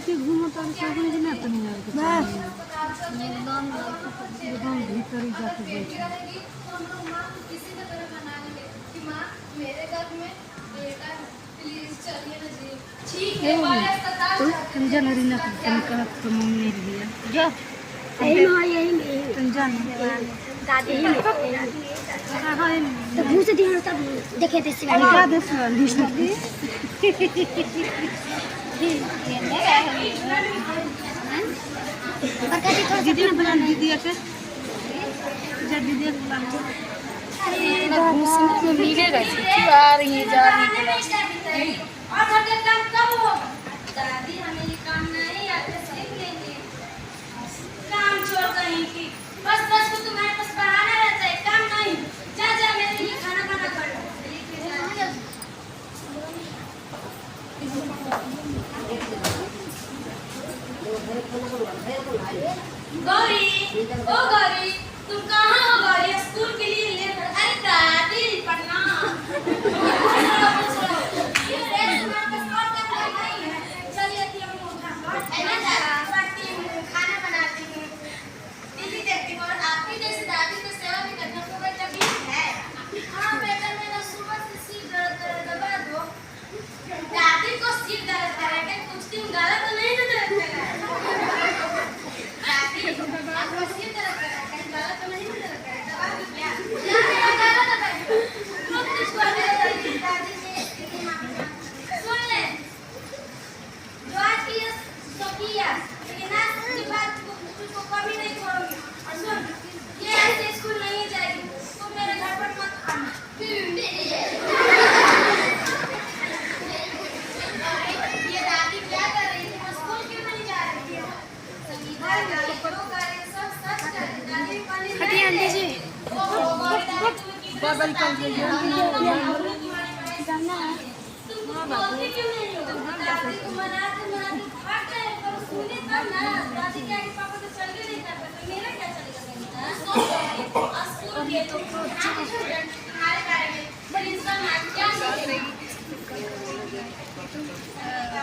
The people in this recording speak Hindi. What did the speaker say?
के घूमो तो सब कुछ ना तो नहीं यार एकदम भीतर ही जाके बैठे किसी का तरह बना लेंगे कि माँ मेरे घर में बेटा प्लीज चलिए ना जी ठीक है वाले अस्पताल तुम जनवरी ना तुम कहा तो मम्मी लिया जा यही माँ यही तुम जान दादी हां तो घूम से दिया तब देखे थे शिवानी का दे लिस्ट दी और कहती थोड़ा दीदी ने बना दीदी के जा दीदी के बना मिलेगा आ रही है जा रही है और घर का काम कब होगा दादी हमें ये काम नहीं आते सीख लेंगे काम छोड़ कहीं की बस बस को तुम्हारे पास बहाना रहता है काम नहीं जा जा मेरे लिए खाना बना कर गौरी ओ गौरी तुम कहाँ हो गौरी स्कूल के लिए लेकर अरे दादी पढ़ना चलिए खाना बनाती हूँ दीदी देखती हूँ और आपकी जैसे दादी को सेवा भी करना तो बेटा भी है हाँ बेटा मेरा सुबह से सिर दर्द दबा दो दादी को सिर दर्द करेगा कुछ दिन गला तो नहीं ना दर्द करेगा दादी आपको सिर दर्द करेगा गला तो नहीं ना दर्द करेगा दबा दो क्या या मेरा गला दबाएगा लोग कुछ कर रहे हैं दादी से सुन ले जो आज की सोफिया लेकिन आज की बात को कभी नहीं छोड़ूंगी और सुन ये ऐसे स्कूल नहीं जाएगी तुम मेरे घर पर मत आना ये दादी क्या कर रही थी वो स्कूल क्यों नहीं जा रही थी संगीता का ये लोग कर रहे सब सच कर रहे दादी पानी हटिए आंटी जी बबल कर दिया जाना है तुम बोलती क्यों नहीं हो दादी को मनाते मनाते थक गए पर सुने तब ना दादी क्या कि पापा तो चल गए नहीं कर पाते मेरा क्या चलेगा संगीता स्कूल के तो तुम्हारे बारे में प्रिंसिपल मैम क्या सोच रही